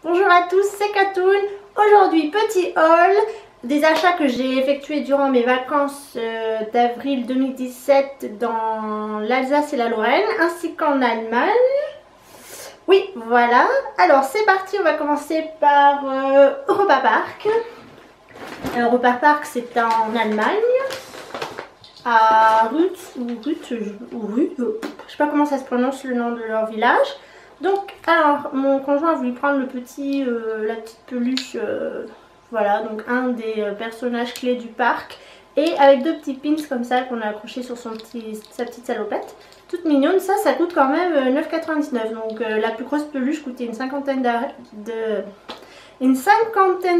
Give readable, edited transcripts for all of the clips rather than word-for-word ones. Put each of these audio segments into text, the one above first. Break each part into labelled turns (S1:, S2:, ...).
S1: Bonjour à tous, c'est Katoun. Aujourd'hui, petit haul des achats que j'ai effectués durant mes vacances d'avril 2017 dans l'Alsace et la Lorraine, ainsi qu'en Allemagne. Oui, voilà. Alors, c'est parti, on va commencer par Europa Park. Europa Park, c'est en Allemagne, à Ruth, je sais pas comment ça se prononce le nom de leur village. Donc, alors, mon conjoint a voulu prendre la petite peluche, voilà, donc un des personnages clés du parc. Et avec deux petits pins comme ça qu'on a accrochés sur sa petite salopette. Toute mignonne, ça coûte quand même 9,99 €. Donc la plus grosse peluche coûtait une cinquantaine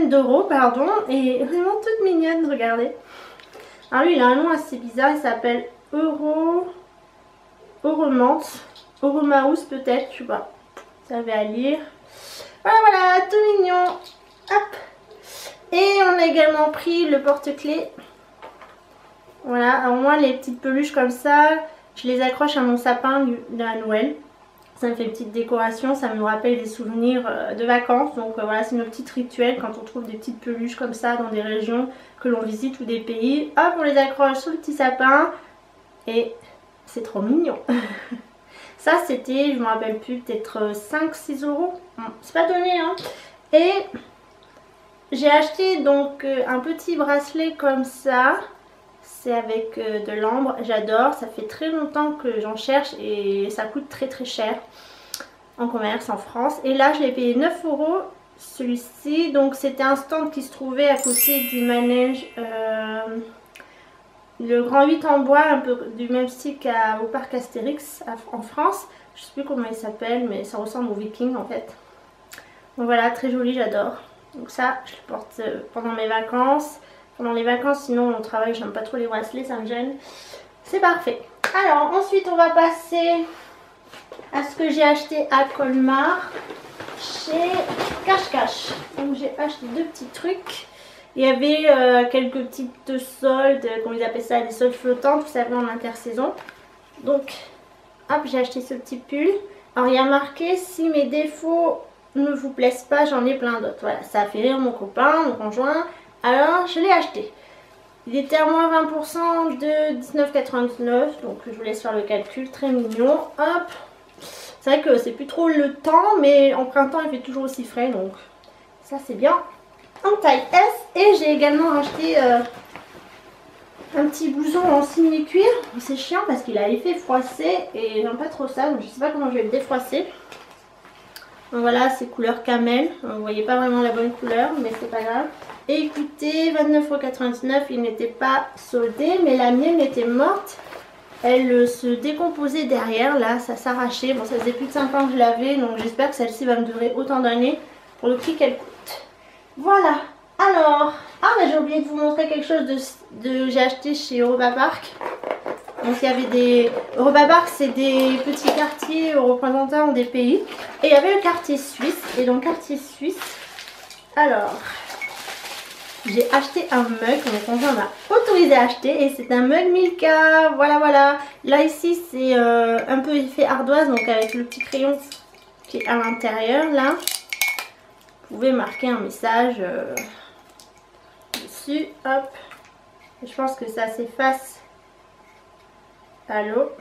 S1: d'euros, pardon. Et vraiment toute mignonne, regardez. Alors lui, il a un nom assez bizarre, il s'appelle Euromouse peut-être, je sais pas. Ça va à lire. Voilà, tout mignon. Hop. Et on a également pris le porte-clés. Voilà, alors moi les petites peluches comme ça, je les accroche à mon sapin de la Noël. Ça me fait une petite décoration, ça me rappelle des souvenirs de vacances. Donc voilà, c'est nos petits rituels quand on trouve des petites peluches comme ça dans des régions que l'on visite ou des pays. Hop, on les accroche sur le petit sapin et c'est trop mignon. Ça c'était, je me rappelle plus, peut-être 5-6 €. C'est pas donné hein. Et j'ai acheté donc un petit bracelet comme ça. C'est avec de l'ambre, j'adore, ça fait très longtemps que j'en cherche et ça coûte très cher en commerce en France. Et là je l'ai payé 9 € celui-ci, donc c'était un stand qui se trouvait à côté du manège, le Grand 8 en bois, un peu du même style qu'au parc Astérix en France. Je sais plus comment il s'appelle mais ça ressemble au Viking en fait. Donc voilà, très joli, j'adore. Donc ça je le porte pendant mes vacances. Pendant les vacances, sinon on travaille, j'aime pas trop les bracelets, ça me gêne. C'est parfait. Alors ensuite on va passer à ce que j'ai acheté à Colmar chez Cache-Cache. Donc j'ai acheté deux petits trucs. Il y avait quelques petites soldes, comment ils appellent ça, des soldes flottantes, vous savez, en intersaison. Donc hop, j'ai acheté ce petit pull. Alors il y a marqué: si mes défauts ne vous plaisent pas, j'en ai plein d'autres. Voilà, ça a fait rire mon copain, mon conjoint. Alors je l'ai acheté. Il était à moins 20% de 19,99 €. Donc je vous laisse faire le calcul. Très mignon. Hop. C'est vrai que c'est plus trop le temps. Mais en printemps il fait toujours aussi frais. Donc ça c'est bien. En taille S. Et j'ai également acheté un petit blouson en signe cuir. C'est chiant parce qu'il a l'effet froissé. Et j'aime pas trop ça. Donc je sais pas comment je vais le défroisser. Donc voilà, c'est couleur camel. Vous voyez pas vraiment la bonne couleur, mais c'est pas grave. Et écoutez, 29,99 €, il n'était pas soldé, mais la mienne était morte. Elle se décomposait derrière, là, ça s'arrachait. Bon, ça faisait plus de 5 ans que je l'avais, donc j'espère que celle-ci va me durer autant d'années pour le prix qu'elle coûte. Voilà. Alors, j'ai oublié de vous montrer quelque chose j'ai acheté chez Europa Park. Donc il y avait des... Europa Park, c'est des petits quartiers représentant des pays. Et il y avait le quartier suisse. Et donc quartier suisse, alors j'ai acheté un mug que mon conjoint m'a autorisé à acheter. Et c'est un mug Milka. Voilà. Là ici c'est un peu effet ardoise. Donc avec le petit crayon qui est à l'intérieur là. Vous pouvez marquer un message dessus. Hop. Et je pense que ça s'efface à l'eau.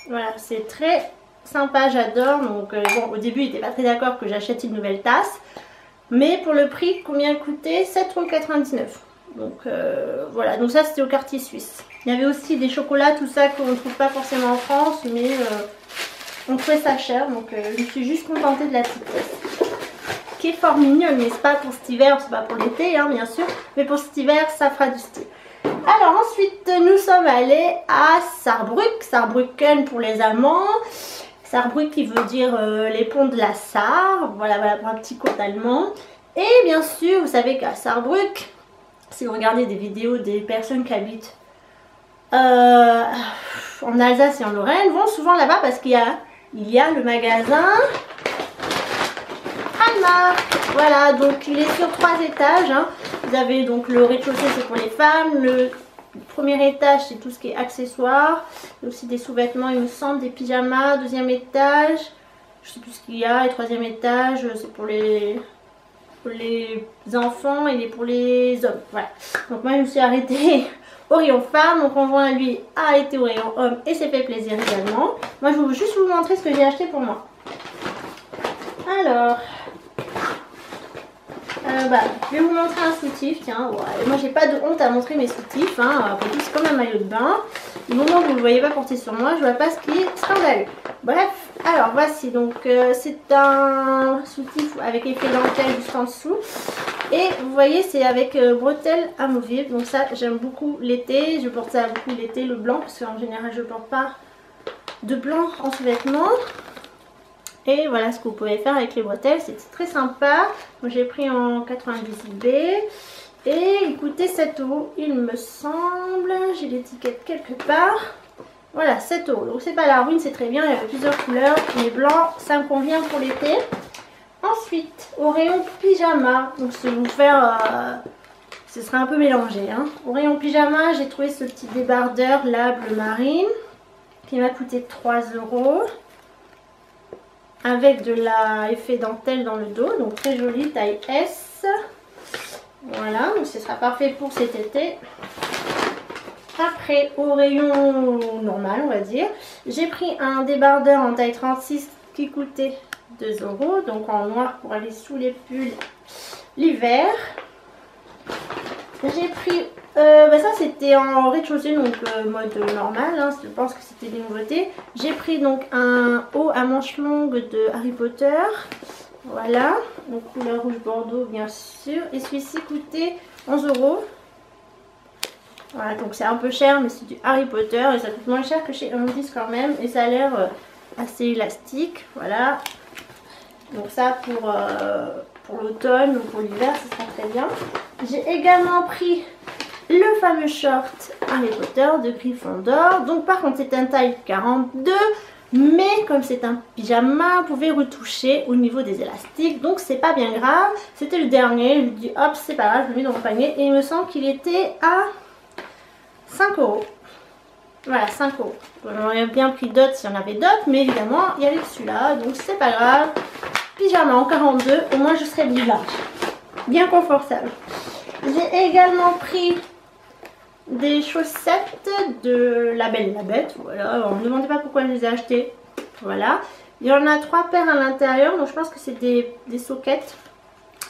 S1: Voilà, c'est très sympa, j'adore. Donc bon, au début il n'était pas très d'accord que j'achète une nouvelle tasse, mais pour le prix, combien elle coûtait? 7,99 €. Donc voilà, donc ça c'était au quartier suisse. Il y avait aussi des chocolats, tout ça qu'on ne trouve pas forcément en France, mais on trouvait ça cher. Donc je me suis juste contentée de la petite tasse qui est fort mignonne, mais c'est pas pour cet hiver, c'est pas pour l'été hein, bien sûr, mais pour cet hiver ça fera du style. Alors ensuite nous sommes allés à Saarbrücken pour les Allemands. Saarbrück qui veut dire les ponts de la Sarre, voilà pour un petit cours d'allemand. Et bien sûr vous savez qu'à Saarbrück, si vous regardez des vidéos des personnes qui habitent en Alsace et en Lorraine, vont souvent là-bas parce qu'il y a le magasin Alma. Voilà, donc il est sur 3 étages hein. Vous avez donc le rez-de-chaussée, c'est pour les femmes, le Le premier étage, c'est tout ce qui est accessoires. Il y a aussi des sous-vêtements, il me semble, des pyjamas. Deuxième étage, je sais plus ce qu'il y a. Et troisième étage, c'est pour les enfants et pour les hommes. Voilà. Donc moi, je me suis arrêtée au rayon femmes. Mon conjoint, lui, a été au rayon hommes et s'est fait plaisir également. Moi, je vais juste vous montrer ce que j'ai acheté pour moi. Alors... je vais vous montrer un soutif, tiens, ouais. Moi j'ai pas de honte à montrer mes soutifs, hein. Après tout c'est comme un maillot de bain. Du moment que vous ne le voyez pas porter sur moi, je vois pas ce qui est scandaleux. Bref, alors voici, donc c'est un soutif avec effet dentelle juste en dessous. Et vous voyez c'est avec bretelles amovibles, donc ça j'aime beaucoup l'été, je porte ça beaucoup l'été, le blanc, parce qu'en général je porte pas de blanc en sous-vêtements. Et voilà ce que vous pouvez faire avec les bretelles, c'est très sympa. J'ai pris en 98B et il coûtait 7 €, il me semble. J'ai l'étiquette quelque part. Voilà, 7 €. Donc c'est pas la ruine, c'est très bien. Il y avait plusieurs couleurs. Les blancs, ça me convient pour l'été. Ensuite, au rayon pyjama, donc je vais vous faire... ce sera un peu mélangé. Hein. Au rayon pyjama, j'ai trouvé ce petit débardeur là, bleu marine, qui m'a coûté 3 €. Avec de l'effet dentelle dans le dos, donc très joli, taille S. Voilà, donc ce sera parfait pour cet été. Après, au rayon normal, on va dire, j'ai pris un débardeur en taille 36 qui coûtait 2 €, donc en noir pour aller sous les pulls l'hiver. J'ai pris, ça c'était en rez-de-chaussée, donc mode normal, hein, je pense que c'était des nouveautés. J'ai pris donc un haut à manches longues de Harry Potter, voilà, donc couleur rouge bordeaux bien sûr, et celui-ci coûtait 11 €. Voilà, donc c'est un peu cher, mais c'est du Harry Potter et ça coûte moins cher que chez Undies quand même, et ça a l'air assez élastique, voilà. Donc ça pour l'automne ou pour l'hiver, ce sera très bien. J'ai également pris le fameux short Harry Potter de Gryffondor. Donc par contre c'est un taille 42, mais comme c'est un pyjama, vous pouvez retoucher au niveau des élastiques. Donc c'est pas bien grave. C'était le dernier, je lui dis hop c'est pas grave, je le mets dans mon panier. Et il me semble qu'il était à 5 €. Voilà, 5 €. J'aurais bien pris d'autres s'il y en avait d'autres, mais évidemment il y avait que celui-là, donc c'est pas grave. Pyjama en 42, au moins je serai bien confortable. J'ai également pris des chaussettes de La Belle et la Bête. Voilà, on ne me demandez pas pourquoi je les ai achetées. Voilà, il y en a 3 paires à l'intérieur, donc je pense que c'est des soquettes.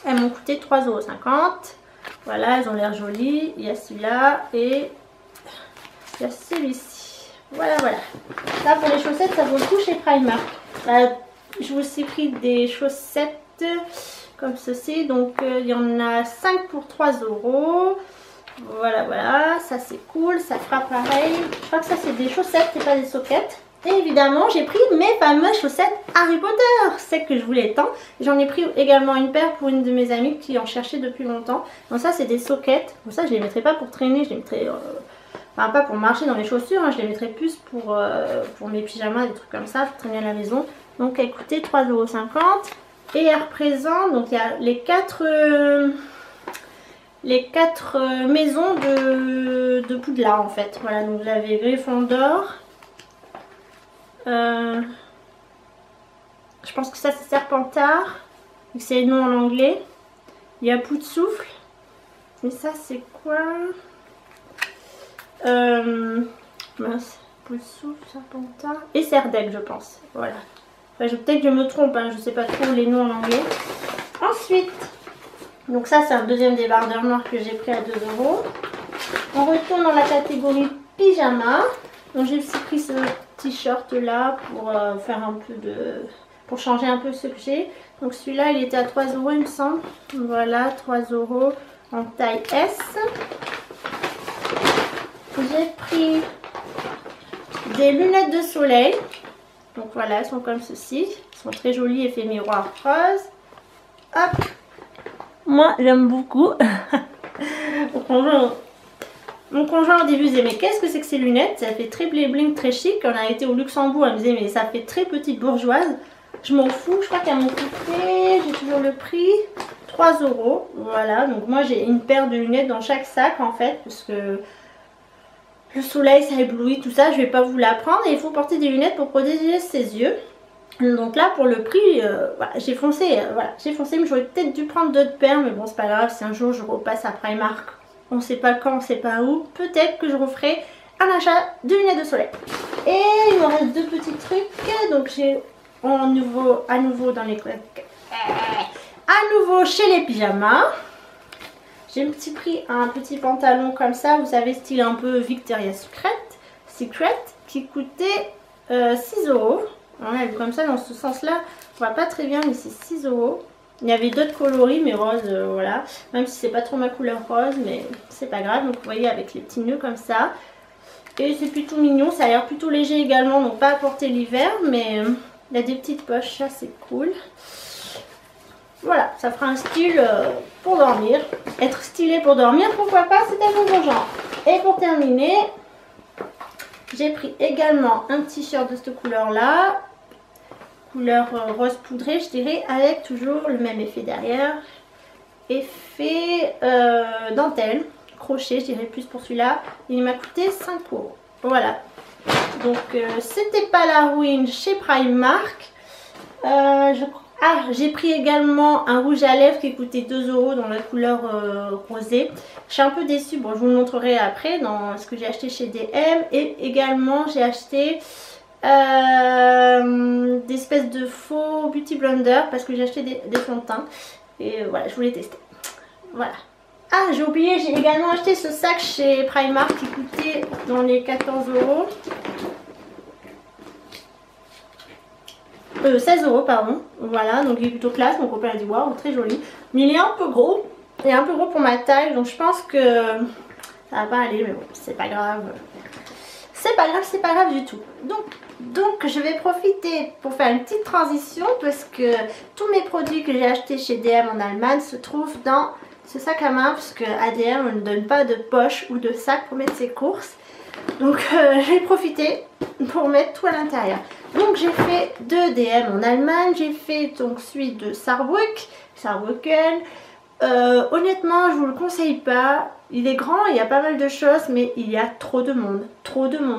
S1: Elles m'ont coûté 3,50 €. Voilà, elles ont l'air jolies. Il y a celui-là et il y a celui-ci. Voilà, voilà. Ça pour les chaussettes, ça vaut le coup chez Primark. Je vous ai pris des chaussettes comme ceci, donc il y en a 5 pour 3 €. Voilà, voilà, ça c'est cool, ça fera pareil. Je crois que ça c'est des chaussettes, c'est pas des soquettes. Et évidemment, j'ai pris mes fameuses chaussettes Harry Potter, celles que je voulais tant. J'en ai pris également une paire pour une de mes amies qui en cherchait depuis longtemps. Donc ça c'est des soquettes. Bon, ça je les mettrai pas pour traîner, je les mettrai... Enfin pas pour marcher dans les chaussures, hein, je les mettrai plus pour mes pyjamas, des trucs comme ça, pour traîner à la maison. Donc elle coûtait 3,50 €. Et elle représente, donc il y a les quatre maisons de Poudlard en fait. Voilà, donc vous avez Gryffondor. Je pense que ça c'est Serpentard. C'est le nom en anglais. Il y a Poudsoufle. Mais ça c'est quoi? Mince. Poudsoufle, Serpentard. Et Serdaigle je pense. Voilà. Enfin, peut-être que je me trompe, hein, je sais pas trop les noms en anglais. Ensuite, donc ça c'est un deuxième débardeur noir que j'ai pris à 2 €. On retourne dans la catégorie pyjama. Donc j'ai aussi pris ce t-shirt là pour faire un peu de... pour changer un peu ce que j'ai. Donc celui-là il était à 3 € il me semble. Voilà, 3 € en taille S. J'ai pris des lunettes de soleil. Donc voilà, elles sont comme ceci. Elles sont très jolies, effet miroir rose. Hop. Moi, j'aime beaucoup. Mon conjoint au début disait mais qu'est-ce que c'est que ces lunettes? Ça fait très bling bling, très chic. Quand on a été au Luxembourg, elle me disait mais ça fait très petite bourgeoise. Je m'en fous, je crois qu'elles m'ont coûté, j'ai toujours le prix, 3 €. Voilà, donc moi j'ai une paire de lunettes dans chaque sac en fait. Parce que le soleil ça éblouit tout ça, je vais pas vous l'apprendre. Et il faut porter des lunettes pour protéger ses yeux. Donc là pour le prix, voilà, j'ai foncé, mais j'aurais peut-être dû prendre d'autres paires, mais bon c'est pas grave, si un jour je repasse à Primark, on sait pas quand, on sait pas où, peut-être que je referai un achat de lunettes de soleil. Et il me reste deux petits trucs, donc j'ai à nouveau dans les à nouveau chez les pyjamas. J'ai pris un petit pantalon comme ça, vous savez, style un peu Victoria's Secret, qui coûtait 6 €. Voilà, comme ça, dans ce sens-là, on voit pas très bien, mais c'est 6 €. Il y avait d'autres coloris, mais rose, voilà. Même si c'est pas trop ma couleur rose, mais c'est pas grave. Donc vous voyez, avec les petits nœuds comme ça. Et c'est plutôt mignon, ça a l'air plutôt léger également, donc pas à porter l'hiver, mais il y a des petites poches, ça c'est cool. Voilà, ça fera un style pour dormir. Être stylé pour dormir, pourquoi pas, c'est un nouveau genre. Et pour terminer, j'ai pris également un t-shirt de cette couleur-là. Couleur rose poudré, je dirais, avec toujours le même effet derrière. Effet dentelle, crochet, je dirais plus pour celui-là. Il m'a coûté 5 €. Voilà. Donc, c'était pas la ruine chez Primark. J'ai pris également un rouge à lèvres qui coûtait 2 € dans la couleur rosée. Je suis un peu déçue, bon je vous le montrerai après dans ce que j'ai acheté chez DM. Et également j'ai acheté des espèces de faux beauty blender parce que j'ai acheté des fonds de teint. Et voilà, je voulais tester. Voilà. Ah, j'ai oublié, j'ai également acheté ce sac chez Primark qui coûtait dans les 14 €. 16 € pardon, voilà, donc il est plutôt classe, mon copain a dit waouh, très joli, mais il est un peu gros, et un peu gros pour ma taille, donc je pense que ça va pas aller, mais bon, c'est pas grave, c'est pas grave du tout. Donc je vais profiter pour faire une petite transition, parce que tous mes produits que j'ai achetés chez DM en Allemagne se trouvent dans ce sac à main, parce que à DM on ne donne pas de poche ou de sac pour mettre ses courses, donc je vais profiter pour mettre tout à l'intérieur. Donc j'ai fait 2 DM en Allemagne, j'ai fait donc celui de Saarbrücken. Honnêtement je vous le conseille pas, il est grand, il y a pas mal de choses, mais il y a trop de monde,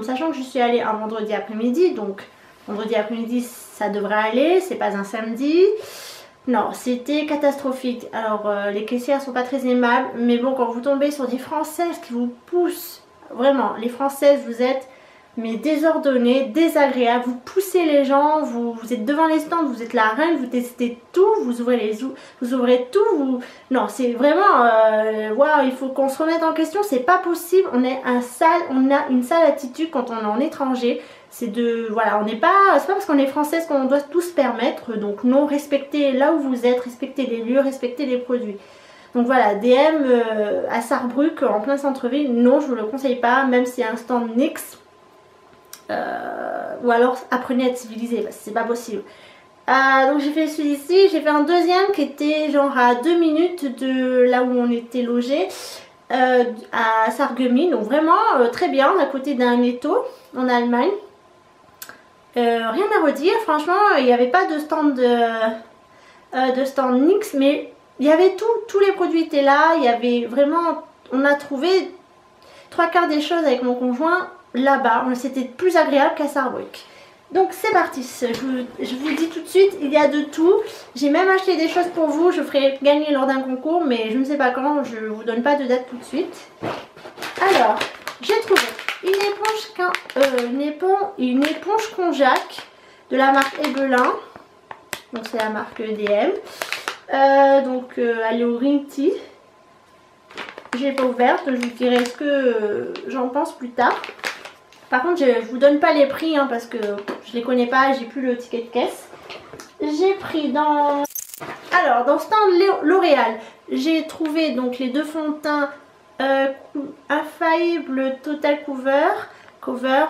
S1: sachant que je suis allée un vendredi après-midi, donc vendredi après-midi ça devrait aller, c'est pas un samedi. Non, c'était catastrophique. Alors les caissières sont pas très aimables, mais bon, quand vous tombez sur des Françaises qui vous poussent, vraiment, les Françaises vous êtes mais désordonné, désagréable, vous poussez les gens, vous êtes devant les stands, vous êtes la reine, vous testez tout, vous ouvrez tout, non c'est vraiment, waouh, il faut qu'on se remette en question, c'est pas possible, on a une sale attitude quand on est en étranger, c'est de, voilà, c'est pas parce qu'on est française qu'on doit tout se permettre, donc non, respectez là où vous êtes, respectez les lieux, respectez les produits. Donc voilà, DM à Saarbrück, en plein centre-ville, non je vous le conseille pas, même s'il y a un stand NYX. Ou alors apprenez à être civilisé, parce que c'est pas possible. Donc j'ai fait celui-ci, j'ai fait un deuxième qui était genre à 2 minutes de là où on était logé, à Sarreguemines, donc vraiment très bien, à côté d'un étau en Allemagne. Rien à redire, franchement il n'y avait pas de stand NYX, mais il y avait tout, tous les produits étaient là, il y avait vraiment, on a trouvé 3/4 des choses avec mon conjoint là-bas, c'était plus agréable qu'à Saarbrück. Donc c'est parti, je vous dis tout de suite, il y a de tout. J'ai même acheté des choses pour vous, je ferai gagner lors d'un concours, mais je ne sais pas quand, je ne vous donne pas de date tout de suite. Alors, j'ai trouvé une éponge Konjac de la marque Ebelin, donc c'est la marque DM. Elle est au Green Tea. Je l'ai pas ouverte, je vous dirai ce que j'en pense plus tard. Par contre, je vous donne pas les prix hein, parce que je les connais pas, j'ai plus le ticket de caisse. J'ai pris dans... Alors, dans le stand L'Oréal, j'ai trouvé donc les deux fonds de teint Infaillible Total Cover.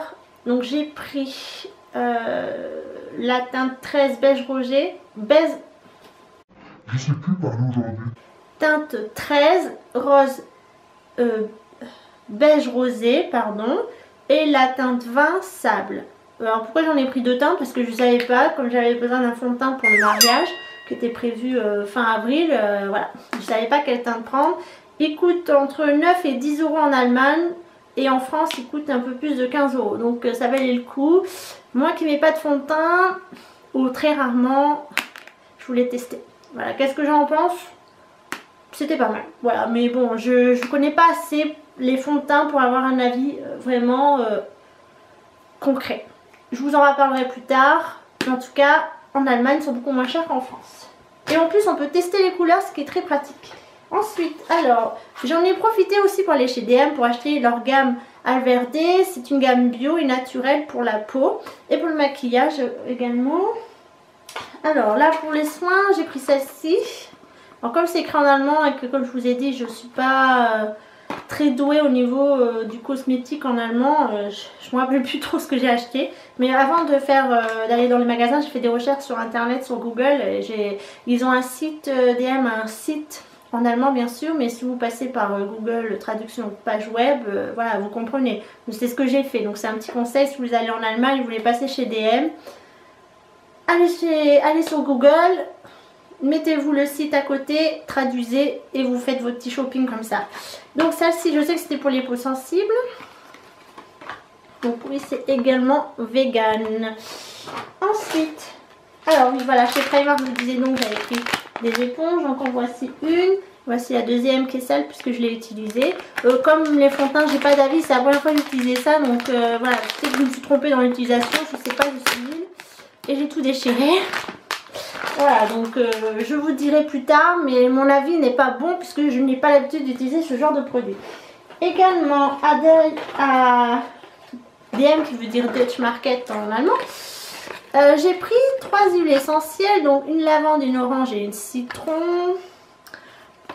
S1: Donc j'ai pris la teinte 13 beige rosé. Je sais plus parler aujourd'hui. Teinte 13 rose beige rosé, pardon. Et la teinte 20 sable. Alors pourquoi j'en ai pris 2 teintes? Parce que je ne savais pas, comme j'avais besoin d'un fond de teint pour le mariage qui était prévu fin avril, voilà, je ne savais pas quelle teinte prendre. Il coûte entre 9 et 10 € en Allemagne et en France il coûte un peu plus de 15 €. Donc ça valait le coup. Moi qui mets pas de fond de teint, ou très rarement, je voulais tester. Voilà, qu'est-ce que j'en pense? C'était pas mal. Voilà, mais bon, je connais pas assez les fonds de teint pour avoir un avis vraiment concret. Je vous en reparlerai plus tard. Mais en tout cas, en Allemagne, ils sont beaucoup moins chers qu'en France. Et en plus, on peut tester les couleurs, ce qui est très pratique. Ensuite, alors, j'en ai profité aussi pour aller chez DM pour acheter leur gamme Alverde. C'est une gamme bio et naturelle pour la peau et pour le maquillage également. Alors là, pour les soins, j'ai pris celle-ci. Alors comme c'est écrit en allemand et que comme je vous ai dit, je ne suis pas très douée au niveau du cosmétique en allemand, je ne me rappelle plus trop ce que j'ai acheté. Mais avant de d'aller dans les magasins, j'ai fait des recherches sur internet, sur Google. Ils ont un site, DM a un site en allemand bien sûr, mais si vous passez par Google traduction page web, voilà, vous comprenez. C'est ce que j'ai fait, donc c'est un petit conseil si vous allez en Allemagne et vous voulez passer chez DM. Allez sur Google, mettez-vous le site à côté, traduisez et vous faites votre petit shopping comme ça. Donc celle-ci, je sais que c'était pour les peaux sensibles. Donc oui, c'est également vegan. Ensuite, alors oui, voilà, chez Primark, je vous disais donc j'avais pris des éponges. Donc en voici une. Voici la deuxième qui est sale puisque je l'ai utilisée. Comme les fonds de teint, j'ai pas d'avis, c'est la première fois que j'utilisais ça. Donc voilà, je sais que je me suis trompée dans l'utilisation, je sais pas, je suis nulle. Et j'ai tout déchiré. Voilà, donc je vous dirai plus tard, mais mon avis n'est pas bon puisque je n'ai pas l'habitude d'utiliser ce genre de produit. Également à DM, qui veut dire Dutch Market en allemand, j'ai pris 3 huiles essentielles, donc une lavande, une orange et une citron.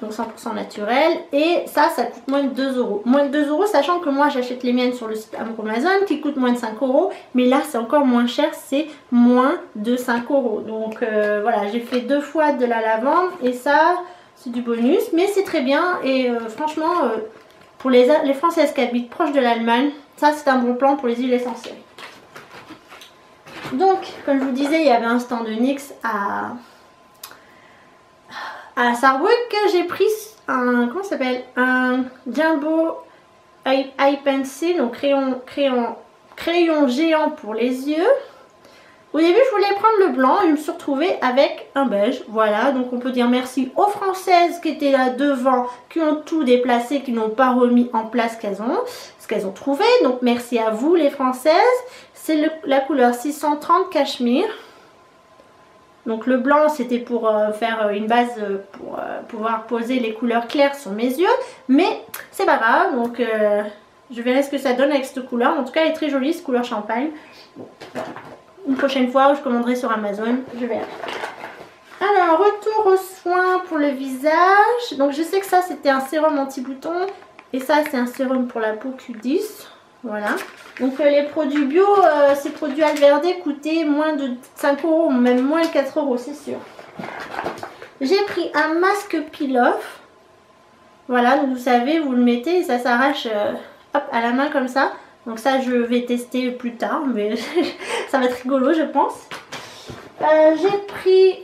S1: Donc 100% naturel, et ça coûte moins de 2 €. Moins de 2 €, sachant que moi j'achète les miennes sur le site Amazon qui coûte moins de 5 €, mais là c'est encore moins cher, c'est moins de 5 €. Donc voilà, j'ai fait 2 fois de la lavande et ça c'est du bonus, mais c'est très bien. Et franchement, pour les Françaises qui habitent proche de l'Allemagne, ça c'est un bon plan pour les huiles essentielles. Donc comme je vous disais, il y avait un stand de NYX à Sarrebruck. J'ai pris un, comment ça s'appelle, un Jumbo Eye Pencil, donc crayon géant pour les yeux. Au début je voulais prendre le blanc et je me suis retrouvée avec un beige. Voilà, donc on peut dire merci aux Françaises qui étaient là devant, qui ont tout déplacé, qui n'ont pas remis en place ce qu'elles ont trouvé. Donc merci à vous les Françaises. C'est la couleur 630 Cachemire. Donc le blanc c'était pour faire une base pour pouvoir poser les couleurs claires sur mes yeux. Mais c'est pas grave, donc je verrai ce que ça donne avec cette couleur. En tout cas elle est très jolie, cette couleur champagne. Bon, voilà. Une prochaine fois je commanderai sur Amazon, je verrai. Alors retour aux soins pour le visage. Donc je sais que ça c'était un sérum anti-bouton. Et ça c'est un sérum pour la peau Q10. Voilà. Donc les produits bio, ces produits Alverde coûtaient moins de 5 €, même moins de 4 €, c'est sûr. J'ai pris un masque peel-off. Voilà, donc vous savez, vous le mettez et ça s'arrache hop, à la main comme ça. Donc ça je vais tester plus tard, mais ça va être rigolo je pense. J'ai pris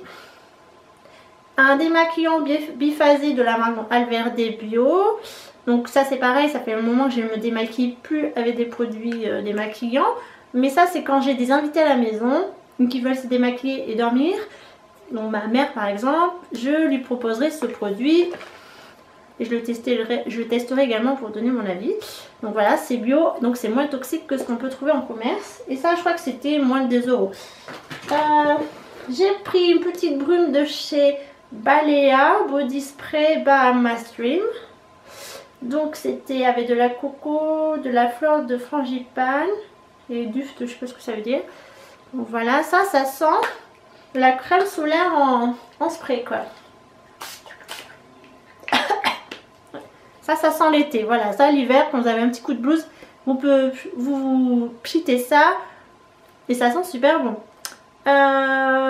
S1: un démaquillant biphasé de la marque Alverde Bio. Donc ça c'est pareil, ça fait un moment que je ne me démaquille plus avec des produits démaquillants. Mais ça c'est quand j'ai des invités à la maison qui veulent se démaquiller et dormir. Donc ma mère par exemple, je lui proposerai ce produit. Et je le testerai également pour donner mon avis. Donc voilà, c'est bio, donc c'est moins toxique que ce qu'on peut trouver en commerce. Et ça je crois que c'était moins de 2 €. J'ai pris une petite brume de chez Balea, Body Spray Bahama Stream. Donc c'était avec de la coco, de la fleur de frangipane et duft, je sais pas ce que ça veut dire. Donc voilà, ça sent la crème solaire en spray quoi. Ça sent l'été, voilà, ça l'hiver quand vous avez un petit coup de blues, vous pchitez ça et ça sent super bon.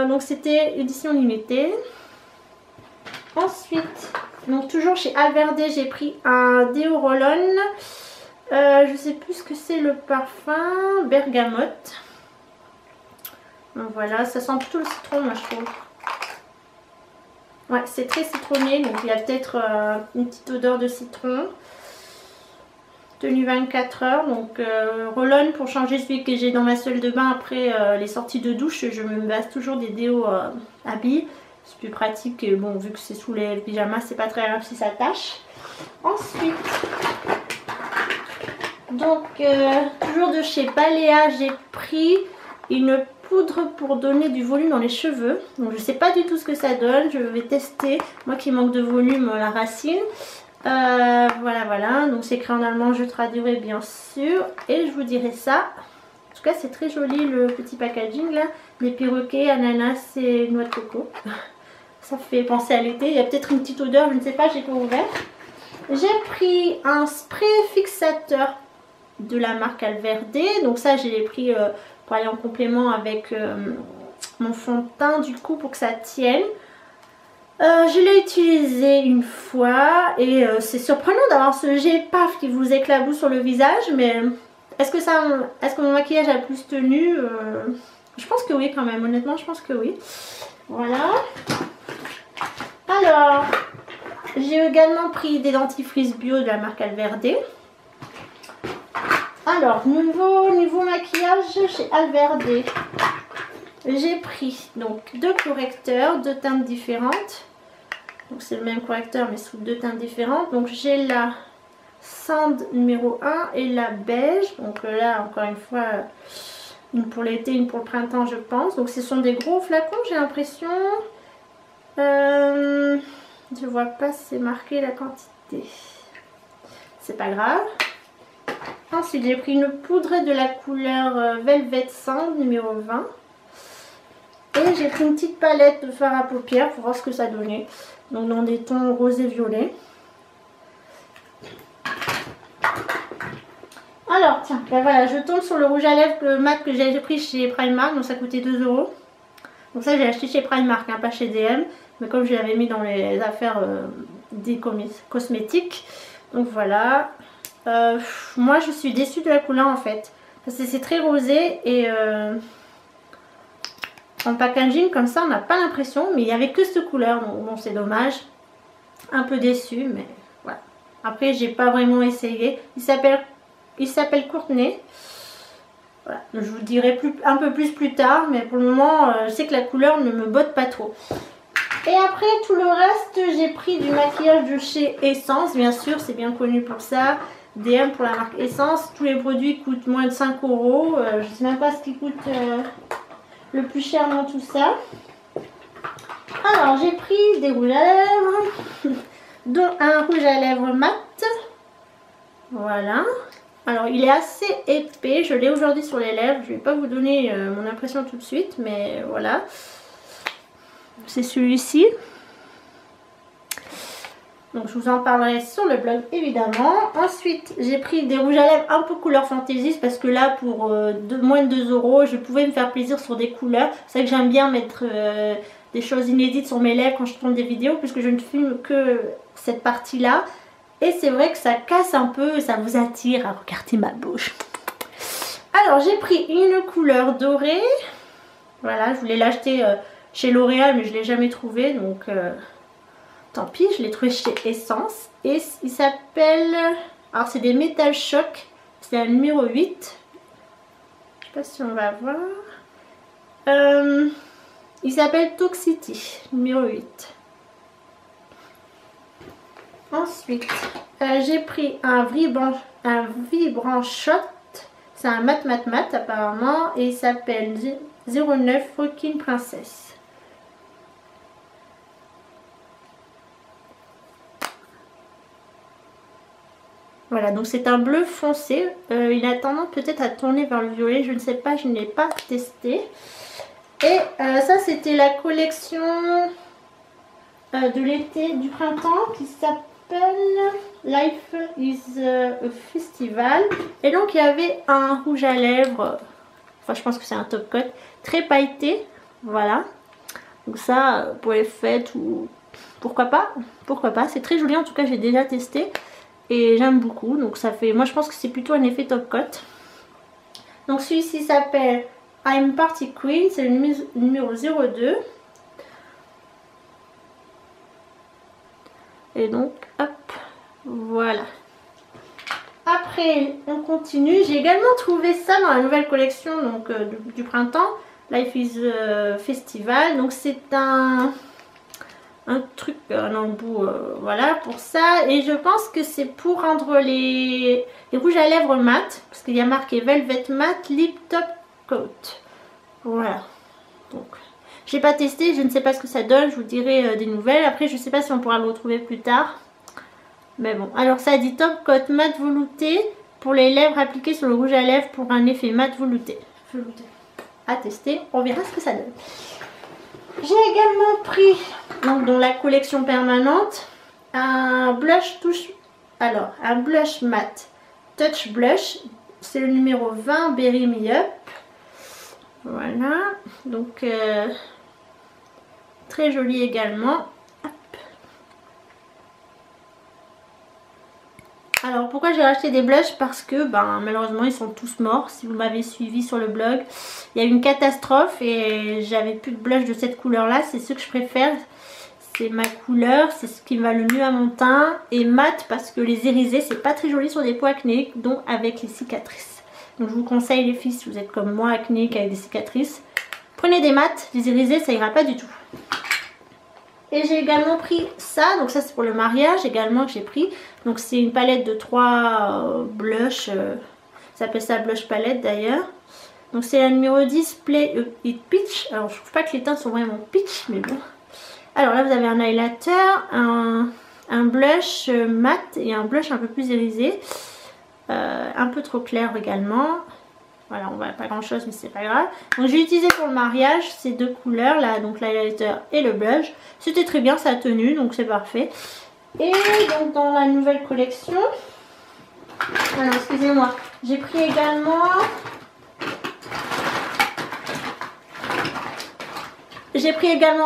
S1: Donc c'était édition limitée. Ensuite, donc toujours chez Alverde, j'ai pris un déo roll-on. Je sais plus ce que c'est le parfum, bergamote. Donc voilà, ça sent plutôt le citron moi je trouve. Ouais, c'est très citronné, donc il y a peut-être une petite odeur de citron. tenue 24 heures. Donc roll-on pour changer celui que j'ai dans ma salle de bain après les sorties de douche. Je me base toujours des déos à billes. C'est plus pratique et bon, vu que c'est sous les pyjamas, c'est pas très grave si ça tâche. Ensuite, donc toujours de chez Balea, j'ai pris une poudre pour donner du volume dans les cheveux. Donc je sais pas du tout ce que ça donne, je vais tester. Moi qui manque de volume, la racine. Voilà, donc c'est écrit en allemand, je traduirai bien sûr. Et je vous dirai ça. En tout cas c'est très joli le petit packaging là. Les perroquets, ananas et noix de coco. Ça fait penser à l'été, il y a peut-être une petite odeur, je ne sais pas, j'ai pas ouvert. J'ai pris un spray fixateur de la marque Alverde. Donc ça je l'ai pris pour aller en complément avec mon fond de teint du coup pour que ça tienne. Je l'ai utilisé une fois et c'est surprenant d'avoir ce jet paf qui vous éclabousse sur le visage, mais est-ce que mon maquillage a plus tenu? Je pense que oui quand même, honnêtement je pense que oui. Voilà. Alors, j'ai également pris des dentifrices bio de la marque Alverde. Alors, niveau maquillage chez Alverde, j'ai pris donc 2 correcteurs, 2 teintes différentes. Donc c'est le même correcteur mais sous 2 teintes différentes. Donc j'ai la Sand numéro 1 et la beige. Donc là encore une fois, une pour l'été, une pour le printemps je pense. Donc ce sont des gros flacons j'ai l'impression. Je vois pas si c'est marqué la quantité. C'est pas grave. Ensuite j'ai pris une poudre de la couleur Velvet Sand numéro 20. Et j'ai pris une petite palette de fard à paupières pour voir ce que ça donnait. Donc dans des tons rose et violet. Alors tiens, ben voilà, je tombe sur le rouge à lèvres mat que j'ai pris chez Primark. Donc ça coûtait 2 €. Donc ça j'ai acheté chez Primark, hein, pas chez DM. Mais comme je l'avais mis dans les affaires des cosmétiques. Donc voilà. Moi je suis déçue de la couleur en fait. Parce que c'est très rosé et en packaging comme ça on n'a pas l'impression. Mais il n'y avait que cette couleur. Donc bon c'est dommage. Un peu déçue mais voilà. Après j'ai pas vraiment essayé. Il s'appelle Courtenay. Voilà. Je vous le dirai un peu plus tard. Mais pour le moment je sais que la couleur ne me botte pas trop. Et après tout le reste j'ai pris du maquillage de chez Essence. Bien sûr c'est bien connu pour ça. DM pour la marque Essence. Tous les produits coûtent moins de 5 €. Je sais même pas ce qui coûte le plus cher dans tout ça. Alors j'ai pris des rouges à lèvres. Dont un rouge à lèvres mat. Voilà. Alors il est assez épais. Je l'ai aujourd'hui sur les lèvres. Je ne vais pas vous donner mon impression tout de suite. Mais voilà. C'est celui-ci. Donc je vous en parlerai sur le blog évidemment. Ensuite j'ai pris des rouges à lèvres un peu couleur fantaisiste. Parce que là pour moins de 2 € je pouvais me faire plaisir sur des couleurs. C'est vrai que j'aime bien mettre des choses inédites sur mes lèvres quand je tourne des vidéos. Puisque je ne filme que cette partie là. Et c'est vrai que ça casse un peu. Ça vous attire à regarder ma bouche. Alors j'ai pris une couleur dorée. Voilà, je voulais l'acheter chez L'Oréal mais je ne l'ai jamais trouvé. Donc tant pis, je l'ai trouvé chez Essence. Et il s'appelle... Alors c'est des Metal Shock. C'est un numéro 8. Je sais pas si on va voir. Il s'appelle Toxicity. Numéro 8. Ensuite, j'ai pris un vibrant shot. C'est un mat apparemment. Et il s'appelle 09 Rockin' Princess. Voilà, donc c'est un bleu foncé. Il a tendance peut-être à tourner vers le violet. Je ne sais pas, je ne l'ai pas testé. Et ça, c'était la collection de l'été, du printemps, qui s'appelle Life is a Festival. Et donc, il y avait un rouge à lèvres. Enfin, je pense que c'est un top coat. Très pailleté. Voilà. Donc ça, pour les fêtes ou... Pourquoi pas. Pourquoi pas. C'est très joli. En tout cas, j'ai déjà testé. Et j'aime beaucoup, donc ça fait... Moi je pense que c'est plutôt un effet top coat. Donc celui-ci s'appelle I'm Party Queen, c'est le numéro 02. Et donc, hop, voilà. Après, on continue. J'ai également trouvé ça dans la nouvelle collection donc, du printemps. Life is Festival. Donc c'est un truc, un embout, voilà, pour ça. Et je pense que c'est pour rendre les rouges à lèvres mat. Parce qu'il y a marqué Velvet Matte Lip Top Coat. Voilà. Donc, j'ai pas testé, je ne sais pas ce que ça donne. Je vous dirai des nouvelles. Après, je sais pas si on pourra le retrouver plus tard. Mais bon, alors ça dit Top Coat Mat Velouté pour les lèvres appliquées sur le rouge à lèvres pour un effet mat velouté. À tester, on verra ce que ça donne. J'ai également pris donc, dans la collection permanente un blush touche. Alors, un blush mat Touch Blush. C'est le numéro 20 Berry Me Up. Voilà, donc très joli également. Alors pourquoi j'ai racheté des blushs? Parce que malheureusement ils sont tous morts. Si vous m'avez suivi sur le blog, il y a eu une catastrophe et j'avais plus de blush de cette couleur là. C'est ce que je préfère, c'est ma couleur, c'est ce qui va le mieux à mon teint. Et mat parce que les irisés c'est pas très joli sur des peaux acnéiques, donc avec les cicatrices. Donc je vous conseille les filles, si vous êtes comme moi acnéique avec des cicatrices, prenez des mats, les irisés ça ira pas du tout. Et j'ai également pris ça, donc ça c'est pour le mariage également que j'ai pris. Donc c'est une palette de 3 blushs, ça s'appelle ça blush palette d'ailleurs. Donc c'est la numéro 10 Play It Peach. Alors je trouve pas que les teintes sont vraiment peach, mais bon. Alors là vous avez un highlighter, un blush mat et un blush un peu plus irisé. Un peu trop clair également. Voilà, on voit pas grand chose mais c'est pas grave. Donc j'ai utilisé pour le mariage ces deux couleurs là, donc l'highlighter et le blush. C'était très bien, ça a tenu, donc c'est parfait. Et donc dans la nouvelle collection, alors excusez-moi, j'ai pris également...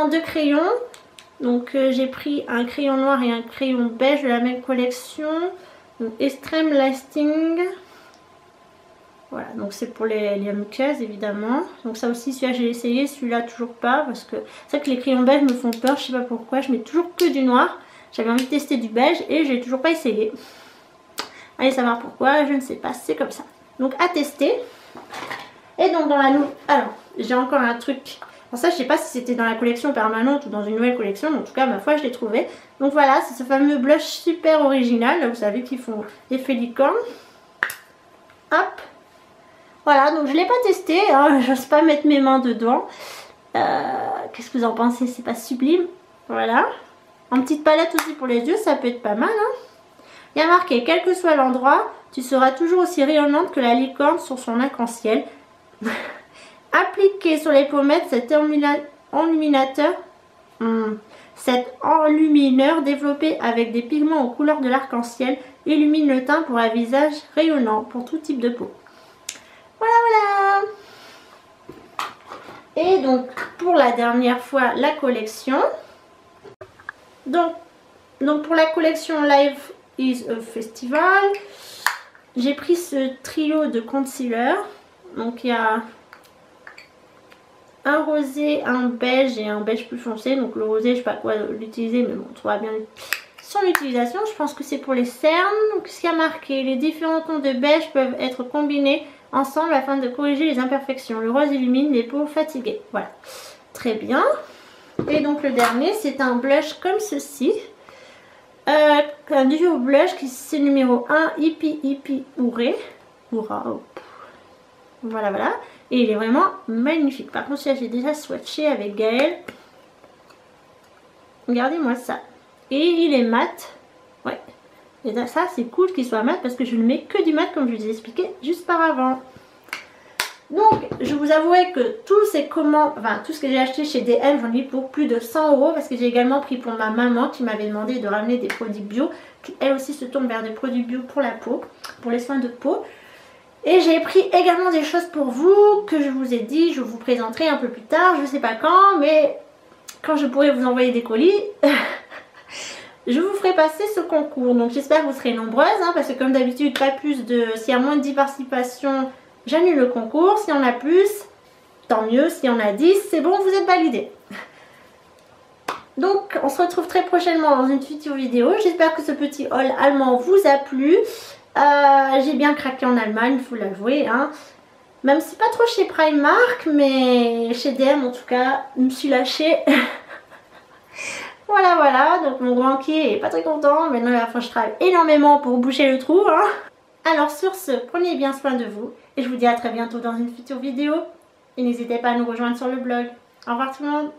S1: deux crayons. Donc j'ai pris un crayon noir et un crayon beige de la même collection. Donc Extreme Lasting. Voilà, donc c'est pour les muqueuses évidemment. Donc ça aussi, celui-là j'ai essayé, celui-là toujours pas. Parce que c'est vrai que les crayons beige me font peur, je sais pas pourquoi. Je mets toujours que du noir. J'avais envie de tester du beige et j'ai toujours pas essayé. Allez savoir pourquoi, je ne sais pas, c'est comme ça. Donc à tester. Et donc dans la nouvelle... Alors, j'ai encore un truc. Alors ça, je sais pas si c'était dans la collection permanente ou dans une nouvelle collection. Mais en tout cas, ma foi, je l'ai trouvé. Donc voilà, c'est ce fameux blush super original. Là, vous savez qu'ils font effet licorne. Hop. Voilà, donc je ne l'ai pas testé, hein, j'ose pas mettre mes mains dedans. Qu'est-ce que vous en pensez? C'est pas sublime? Voilà. En petite palette aussi pour les yeux, ça peut être pas mal. Hein. Il y a marqué, quel que soit l'endroit, tu seras toujours aussi rayonnante que la licorne sur son arc-en-ciel. Appliqué sur les pommettes, cet enlumineur développé avec des pigments aux couleurs de l'arc-en-ciel illumine le teint pour un visage rayonnant pour tout type de peau. Voilà, voilà. Et donc pour la dernière fois la collection. Donc pour la collection Life is a Festival, j'ai pris ce trio de concealer. Donc il y a un rosé, un beige et un beige plus foncé. Donc le rosé, je sais pas quoi l'utiliser, mais bon, on trouvera bien son utilisation. Je pense que c'est pour les cernes. Donc ce qui a marqué, les différents tons de beige peuvent être combinés ensemble afin de corriger les imperfections. Le rose illumine les peaux fatiguées. Voilà, très bien. Et donc le dernier, c'est un blush comme ceci. Un duo blush qui c'est numéro 1 Hippie Hippie Ouré. Oura. Voilà, voilà. Et il est vraiment magnifique. Par contre, celui-là, j'ai déjà swatché avec Gaëlle. Regardez-moi ça. Et il est mat. Ouais. Et ça, c'est cool qu'il soit mat parce que je ne mets que du mat comme je vous ai expliqué juste par avant. Donc, je vous avouerai que tout ce que j'ai acheté chez DM, j'en ai pour plus de 100 € parce que j'ai également pris pour ma maman qui m'avait demandé de ramener des produits bio, qui elle aussi se tourne vers des produits bio pour la peau, pour les soins de peau. Et j'ai pris également des choses pour vous que je vous ai dit, je vous présenterai un peu plus tard, je ne sais pas quand, mais quand je pourrai vous envoyer des colis, je vous ferai passer ce concours. Donc j'espère que vous serez nombreuses, hein, parce que comme d'habitude, pas plus de... S'il y a moins de 10 participations, j'annule le concours. S'il y en a plus, tant mieux. S'il y en a 10, c'est bon, vous êtes validés. Donc on se retrouve très prochainement dans une future vidéo. J'espère que ce petit haul allemand vous a plu. J'ai bien craqué en Allemagne, faut l'avouer, hein. Même si pas trop chez Primark, mais chez DM en tout cas, je me suis lâchée. Voilà, donc mon banquier est pas très content, maintenant il va falloir que je travaille énormément pour boucher le trou, hein. Alors sur ce, prenez bien soin de vous, et je vous dis à très bientôt dans une future vidéo. Et n'hésitez pas à nous rejoindre sur le blog. Au revoir tout le monde.